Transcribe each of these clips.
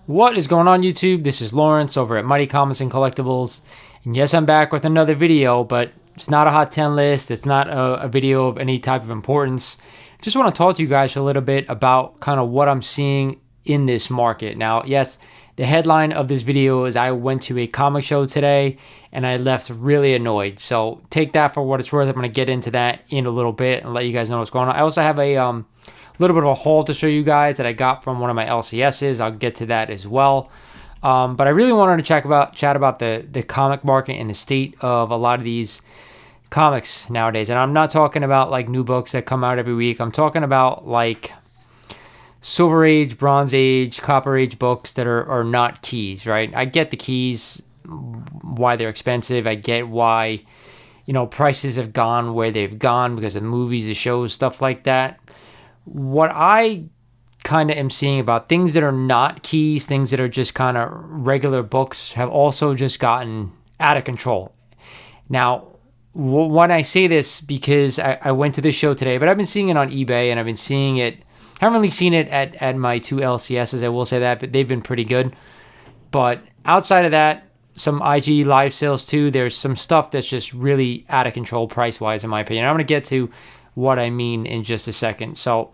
What is going on, YouTube? This is Lawrence over at Mighty Comics and Collectibles. And yes, I'm back with another video, but it's not a Hot 10 list. It's not a video of any type of importance. I just want to talk to you guys a little bit about kind of what I'm seeing in this market. Now, yes, the headline of this video is I went to a comic show today and I left really annoyed. So take that for what it's worth. I'm going to get into that in a little bit and let you guys know what's going on. I also have a little bit of a haul to show you guys that I got from one of my LCSs. I'll get to that as well. But I really wanted to chat about the comic market and the state of a lot of these comics nowadays. And I'm not talking about like new books that come out every week. I'm talking about like Silver Age, Bronze Age, Copper Age books that are not keys, right? I get the keys, why they're expensive. I get why, prices have gone where they've gone because of movies, the shows, stuff like that. What I kind of am seeing about things that are not keys, things that are just kind of regular books, have also just gotten out of control. Now, when I say this, because I went to this show today, but I've been seeing it on eBay and I've been seeing it, haven't really seen it at my two LCSs, I will say that, but they've been pretty good. But outside of that, some IG live sales too, there's some stuff that's just really out of control price-wise, in my opinion. I'm going to get to what I mean in just a second. So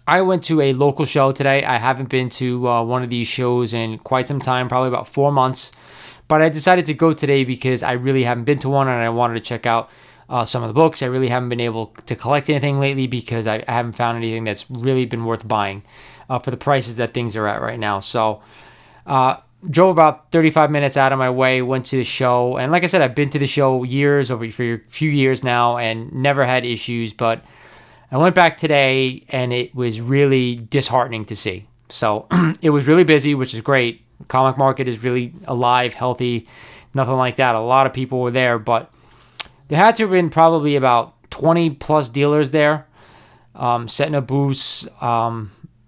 I went to a local show today. I haven't been to one of these shows in quite some time, probably about 4 months. But I decided to go today because I really haven't been to one and I wanted to check out some of the books. I really haven't been able to collect anything lately because I haven't found anything that's really been worth buying for the prices that things are at right now. So drove about 35 minutes out of my way, went to the show. And like I said, I've been to the show for a few years now and never had issues. But I went back today and it was really disheartening to see. So it was really busy, which is great. The comic market is really alive, healthy, nothing like that. A lot of people were there, but there had to have been probably about 20 plus dealers there, setting up booths.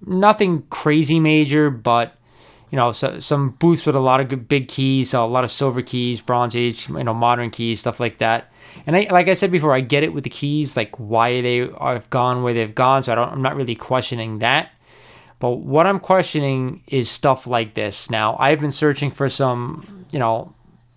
Nothing crazy major, but some booths with a lot of good big keys, a lot of silver keys, Bronze Age, modern keys, stuff like that. And like I said before, I get it with the keys, like why they have gone where they've gone. So I'm not really questioning that. But what I'm questioning is stuff like this. Now, I've been searching for some,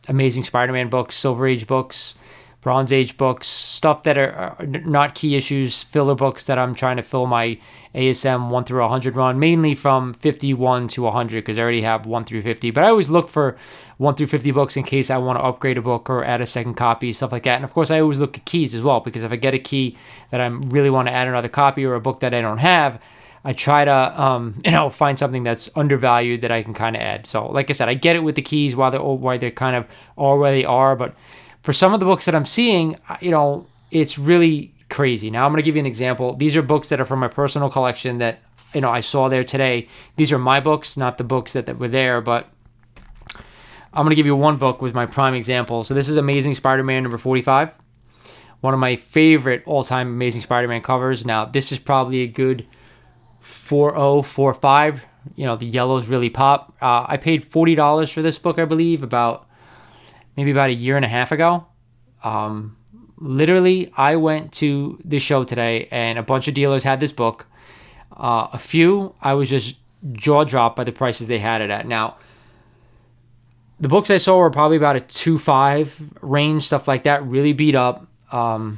Amazing Spider-Man books, Silver Age books, Bronze Age books, stuff that are not key issues, filler books that I'm trying to fill my ASM 1 through 100 run, mainly from 51 to 100 because I already have 1 through 50. But I always look for 1 through 50 books in case I want to upgrade a book or add a second copy, stuff like that. And of course, I always look at keys as well because if I get a key that I really want to add another copy or a book that I don't have, I try to, find something that's undervalued that I can kind of add. So like I said, I get it with the keys why they're kind of are where they are, but for some of the books that I'm seeing, it's really crazy. Now, I'm going to give you an example. These are books that are from my personal collection that, I saw there today. These are my books, not the books that were there, but I'm going to give you one book was my prime example. So this is Amazing Spider-Man number 45. One of my favorite all-time Amazing Spider-Man covers. Now, this is probably a good 4.0, 4.5. The yellows really pop. I paid $40 for this book, I believe, maybe about a year and a half ago. Literally, I went to the show today and a bunch of dealers had this book. A few, I was just jaw-dropped by the prices they had it at. Now, the books I saw were probably about a 2.5 range, stuff like that, really beat up. In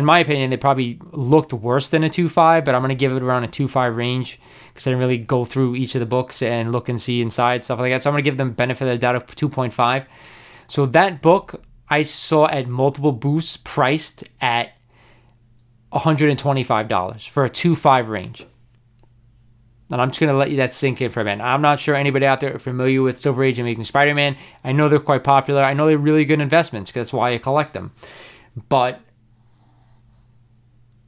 my opinion, they probably looked worse than a 2.5, but I'm going to give it around a 2.5 range because I didn't really go through each of the books and look and see inside, stuff like that. So I'm going to give them benefit of the doubt of 2.5. So that book I saw at multiple booths priced at $125 for a 2.5 range. And I'm just going to let you that sink in for a minute. I'm not sure anybody out there familiar with Silver Age and Amazing Spider-Man. I know they're quite popular. I know they're really good investments because that's why I collect them. But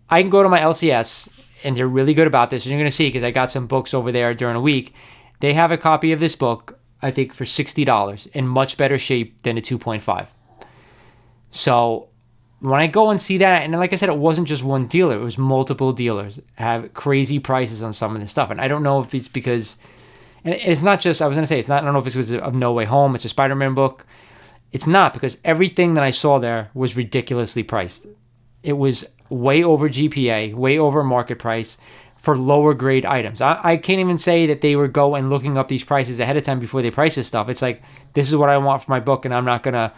I can go to my LCS, and they're really good about this. And you're going to see because I got some books over there during a week. They have a copy of this book, I think, for $60 in much better shape than a 2.5. So when I go and see that, and like I said, it wasn't just one dealer. It was multiple dealers have crazy prices on some of this stuff. And I don't know if it's because, and it's not just, I don't know if it's because of No Way Home. It's a Spider-Man book. It's not, because everything that I saw there was ridiculously priced. It was way over GPA, way over market price for lower grade items. I can't even say that they were going looking up these prices ahead of time before they price this stuff. It's like, this is what I want for my book, and I'm not going to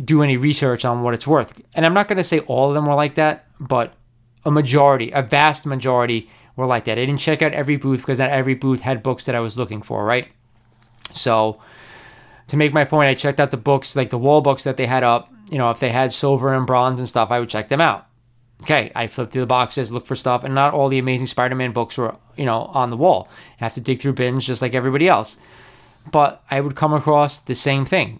do any research on what it's worth. And I'm not going to say all of them were like that, but a vast majority were like that. I didn't check out every booth because not every booth had books that I was looking for, right? So to make my point, I checked out the books, like the wall books that they had up. If they had silver and bronze and stuff, I would check them out. Okay, I flipped through the boxes, look for stuff, and not all the Amazing Spider-Man books were, on the wall. I have to dig through bins just like everybody else. But I would come across the same thing.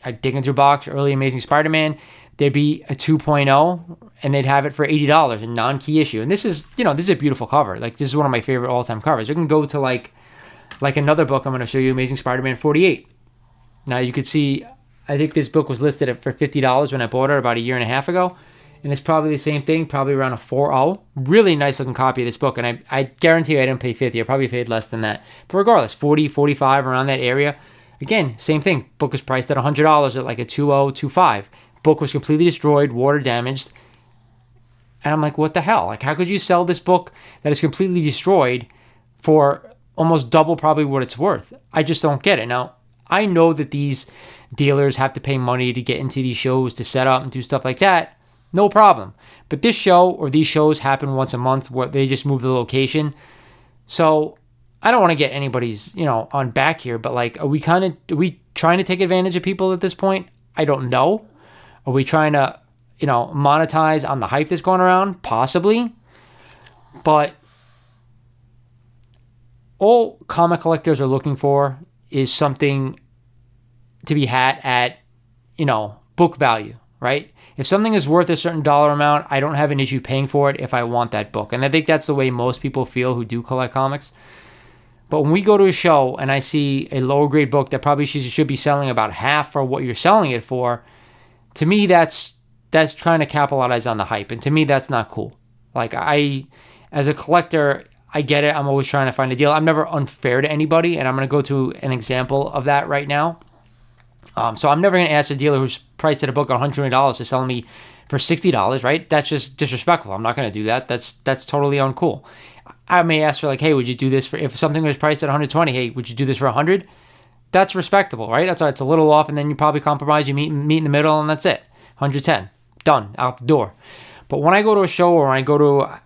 I'd dig into a box, early Amazing Spider-Man, there'd be a 2.0, and they'd have it for $80, a non-key issue. And this is a beautiful cover. Like, this is one of my favorite all-time covers. You can go to like another book I'm going to show you, Amazing Spider-Man 48. Now, you could see, I think this book was listed for $50 when I bought it about a year and a half ago. And it's probably the same thing, probably around a 4.0. Really nice looking copy of this book. And I guarantee you I didn't pay 50. I probably paid less than that. But regardless, 40, 45, around that area. Again, same thing. Book was priced at $100 at like a 2.0, 2.5. Book was completely destroyed, water damaged. And I'm like, what the hell? Like, how could you sell this book that is completely destroyed for almost double probably what it's worth? I just don't get it. Now, I know that these dealers have to pay money to get into these shows, to set up and do stuff like that. No problem. But this show or these shows happen once a month where they just move the location. So I don't want to get anybody's, on back here, but like, are we trying to take advantage of people at this point? I don't know. Are we trying to, monetize on the hype that's going around? Possibly. But all comic collectors are looking for is something to be had at, book value, right? If something is worth a certain dollar amount, I don't have an issue paying for it if I want that book. And I think that's the way most people feel who do collect comics. But when we go to a show and I see a lower grade book that probably should be selling about half for what you're selling it for, to me, that's trying to capitalize on the hype. And to me, that's not cool. Like, as a collector, I get it. I'm always trying to find a deal. I'm never unfair to anybody. And I'm going to go to an example of that right now. So I'm never going to ask a dealer who's priced at a book at $120 to sell me for $60, right? That's just disrespectful. I'm not going to do that. That's totally uncool. I may ask for like, hey, would you do this for, if something was priced at 120, hey, would you do this for 100? That's respectable, right? That's it's a little off, and then you probably compromise, you meet in the middle, and that's it. 110, done, out the door. But when I go to a show or I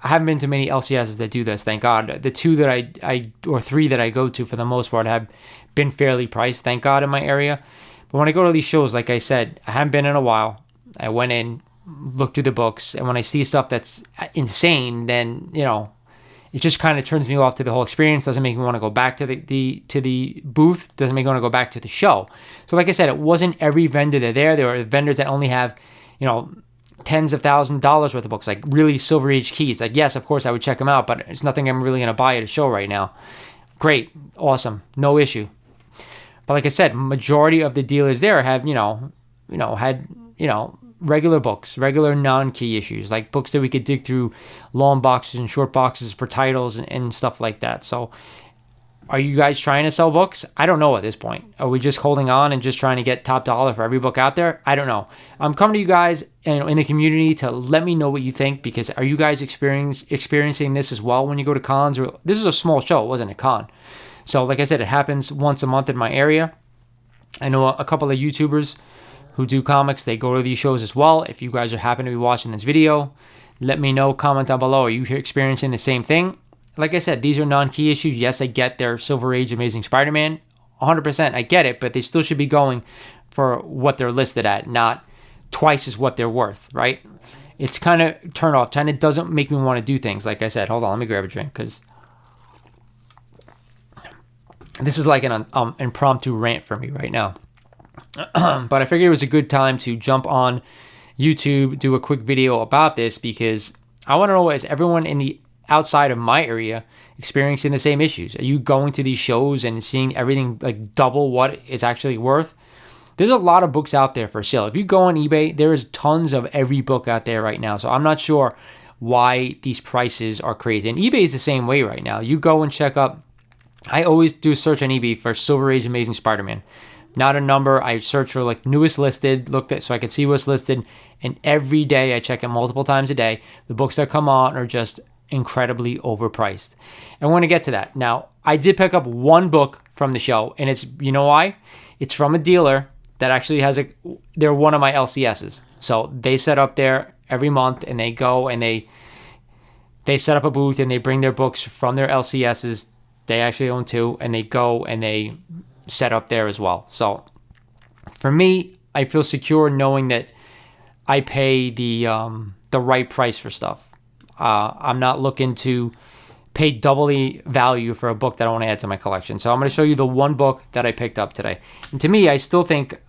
haven't been to many LCSs that do this, thank God. The two that I or three that I go to for the most part have been fairly priced, thank God, in my area. But when I go to these shows, like I said, I haven't been in a while. I went in, looked through the books, and when I see stuff that's insane, then, it just kind of turns me off to the whole experience. Doesn't make me want to go back to the booth. Doesn't make me want to go back to the show. So like I said, it wasn't every vendor that there are vendors that only have, tens of $1,000s worth of books, like really Silver Age keys. Like, yes, of course I would check them out, but it's nothing I'm really going to buy at a show right now. Great. Awesome. No issue. But like I said, majority of the dealers there have, had regular books, regular non-key issues, like books that we could dig through long boxes and short boxes for titles and stuff like that. So are you guys trying to sell books? I don't know at this point. Are we just holding on and just trying to get top dollar for every book out there? I don't know. I'm coming to you guys in the community to let me know what you think, because are you guys experiencing this as well when you go to cons? Or this is a small show. It wasn't a con. So like I said, it happens once a month in my area. I know a couple of YouTubers who do comics. They go to these shows as well. If you guys are happen to be watching this video, let me know. Comment down below. Are you experiencing the same thing? Like I said, these are non-key issues. Yes, I get their Silver Age Amazing Spider-Man. 100%, I get it. But they still should be going for what they're listed at, not twice as what they're worth, right? It's kind of turn off. Kind of doesn't make me want to do things. Like I said, hold on. Let me grab a drink, because this is like an impromptu rant for me right now. But I figured it was a good time to jump on YouTube, do a quick video about this, because I want to know, is everyone in the outside of my area experiencing the same issues? Are you going to these shows and seeing everything like double what it's actually worth? There's a lot of books out there for sale. If you go on eBay, there is tons of every book out there right now. So I'm not sure why these prices are crazy. And eBay is the same way right now. You go and check up. I always do a search on eBay for Silver Age Amazing Spider-Man. Not a number. I search for like newest listed, looked at so I can see what's listed. And every day I check it multiple times a day. The books that come on are just incredibly overpriced. And we're going to get to that. Now, I did pick up one book from the show, and it's, you know why? It's from a dealer that actually they're one of my LCSs. So they set up there every month, and they go and they set up a booth, and they bring their books from their LCSs. They actually own two, and they go and they set up there as well. So for me, I feel secure knowing that I pay the right price for stuff. I'm not looking to pay double the value for a book that I want to add to my collection. So I'm going to show you the one book that I picked up today. And to me, I still think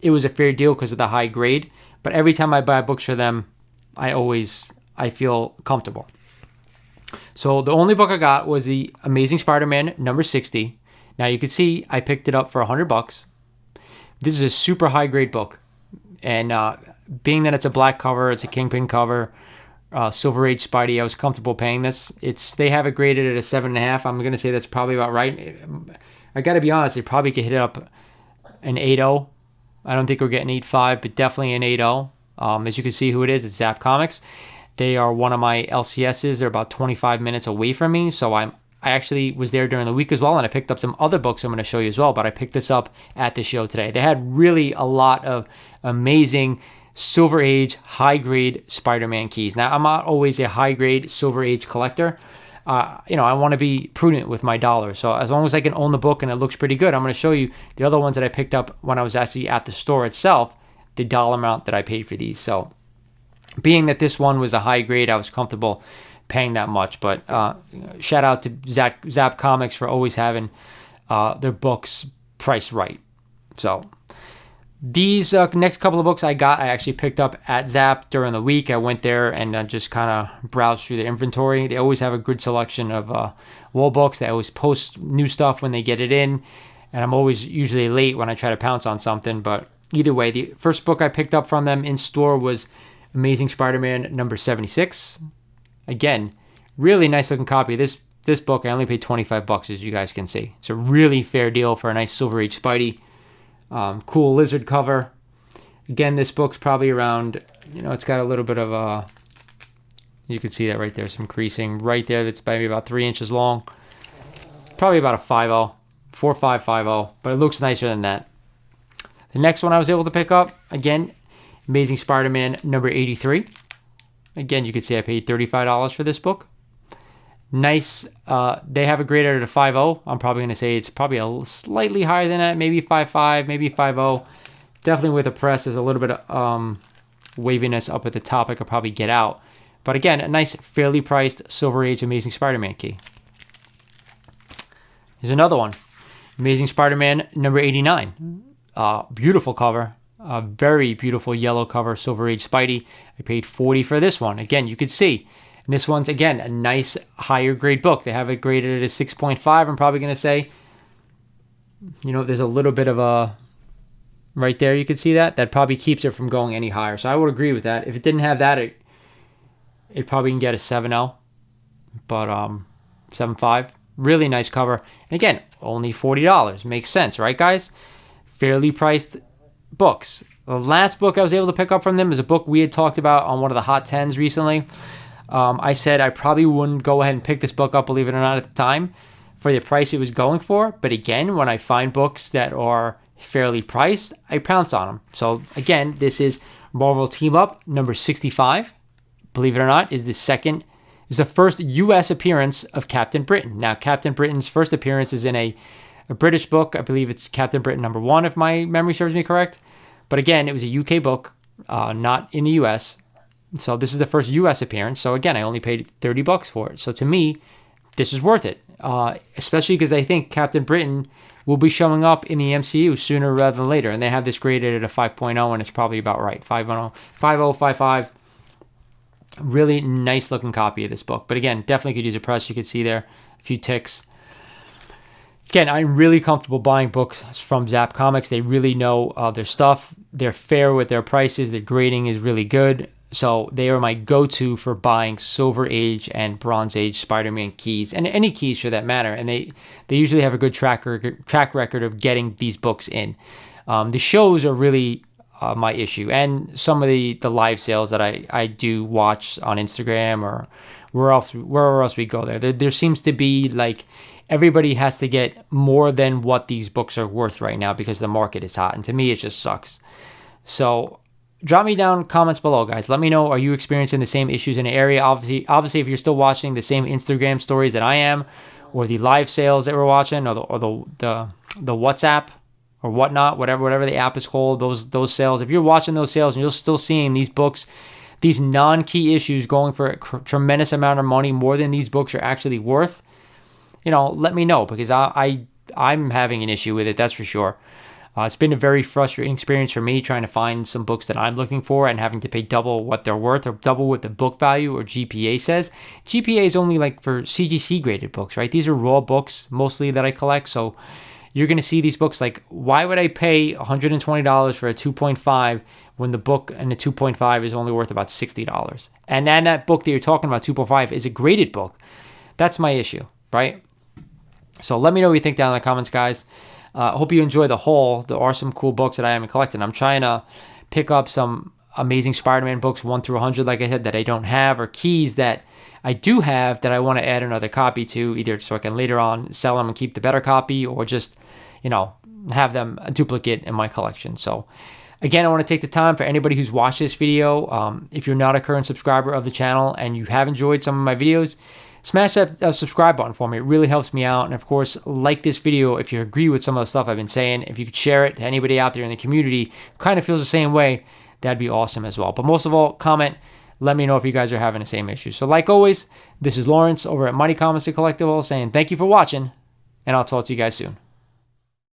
it was a fair deal because of the high grade. But every time I buy books for them, I feel comfortable. So the only book I got was the Amazing Spider-Man number 60. Now you can see I picked it up for $100. This is a super high grade book. And being that it's a black cover, it's a Kingpin cover, Silver Age Spidey, I was comfortable paying this. They have it graded at a 7.5. I'm going to say that's probably about right. I got to be honest, they probably could hit it up an 8.0. I don't think we're getting 8.5, but definitely an 8.0. As you can see who it is, it's Zap Comics. They are one of my LCSs. They're about 25 minutes away from me, so I actually was there during the week as well, and I picked up some other books I'm going to show you as well, but I picked this up at the show today. They had really a lot of amazing Silver Age high-grade Spider-Man keys. Now, I'm not always a high-grade Silver Age collector. I want to be prudent with my dollars. So as long as I can own the book and it looks pretty good, I'm going to show you the other ones that I picked up when I was actually at the store itself, the dollar amount that I paid for these. So being that this one was a high grade, I was comfortable paying that much. But shout out to Zap Comics for always having their books priced right. So these next couple of books I actually picked up at Zap during the week. I went there and just kind of browsed through the inventory. They always have a good selection of wall books. They always post new stuff when they get it in. And I'm always usually late when I try to pounce on something. But either way, the first book I picked up from them in store was Amazing Spider-Man number 76. Again, really nice looking copy. This book I only paid $25, as you guys can see. It's a really fair deal for a nice Silver Age Spidey. Cool lizard cover. Again, this book's probably around, it's got a little bit of a, you can see that right there, some creasing right there. That's maybe about 3 inches long. Probably about a 5.0, 4.550, but it looks nicer than that. The next one I was able to pick up, again, Amazing Spider-Man number 83. Again, you can see I paid $35 for this book. Nice. They have it graded at a 5.0. I'm probably going to say it's probably a slightly higher than that, maybe 5.5, maybe 5.0. Definitely with a press, there's a little bit of waviness up at the top I could probably get out. But again, a nice, fairly priced Silver Age Amazing Spider-Man key. Here's another one. Amazing Spider-Man number 89. Beautiful cover. Very beautiful yellow cover, Silver Age Spidey. I paid $40 for this one. Again, you can see. And this one's, again, a nice higher grade book. They have it graded at a 6.5. I'm probably going to say, there's a little bit of a, right there, you can see that. That probably keeps it from going any higher. So I would agree with that. If it didn't have that, it probably can get a 7.0. But 7.5. Really nice cover. And again, only $40. Makes sense, right, guys? Fairly priced books. The last book I was able to pick up from them is a book we had talked about on one of the Hot 10s recently. I said I probably wouldn't go ahead and pick this book up, believe it or not, at the time for the price it was going for. But again, when I find books that are fairly priced, I pounce on them. So again, this is Marvel Team Up number 65. Believe it or not, is the first U.S. appearance of Captain Britain. Now, Captain Britain's first appearance is in a British book. I believe it's Captain Britain number 1, if my memory serves me correct. But again, it was a UK book, not in the US. So this is the first US appearance. So again, I only paid $30 for it. So to me, this is worth it. Especially because I think Captain Britain will be showing up in the MCU sooner rather than later. And they have this graded at a 5.0, and it's probably about right. 5.0, 5.0, 5.5. Really nice looking copy of this book. But again, definitely could use a press. You can see there a few ticks. Again, I'm really comfortable buying books from Zap Comics. They really know their stuff. They're fair with their prices. The grading is really good. So they are my go-to for buying Silver Age and Bronze Age Spider-Man keys, and any keys for that matter. And they usually have a good track record of getting these books in. The shows are really my issue, and some of the live sales that I do watch on Instagram or where else we go there seems to be like everybody has to get more than what these books are worth right now because the market is hot, and to me it just sucks. So drop me down comments below, guys. Let me know, are you experiencing the same issues in the area? Obviously if you're still watching the same Instagram stories that I am, or the live sales that we're watching, or the WhatsApp or whatnot, whatever the app is called, those sales, if you're watching those sales and you're still seeing these books, these non-key issues going for a tremendous amount of money, more than these books are actually worth, let me know, because I'm having an issue with it, that's for sure. It's been a very frustrating experience for me trying to find some books that I'm looking for and having to pay double what they're worth, or double what the book value or GPA says. GPA is only like for CGC graded books, right? These are raw books mostly that I collect. So you're going to see these books like, why would I pay $120 for a 2.5 when the book and the 2.5 is only worth about $60? And then that book that you're talking about, 2.5, is a graded book. That's my issue, right? So let me know what you think down in the comments, guys. I hope you enjoy the haul. There are some cool books that I haven't collected. I'm trying to pick up some amazing Spider-Man books 1 through 100, like I said, that I don't have, or keys that I do have that I want to add another copy to, either so I can later on sell them and keep the better copy, or just, have them a duplicate in my collection. So again, I want to take the time for anybody who's watched this video. If you're not a current subscriber of the channel and you have enjoyed some of my videos, smash that subscribe button for me. It really helps me out. And of course, like this video if you agree with some of the stuff I've been saying. If you could share it to anybody out there in the community who kind of feels the same way, that'd be awesome as well. But most of all, comment. Let me know if you guys are having the same issues. So like always, this is Lawrence over at Mighty Comics and Collectibles saying thank you for watching, and I'll talk to you guys soon.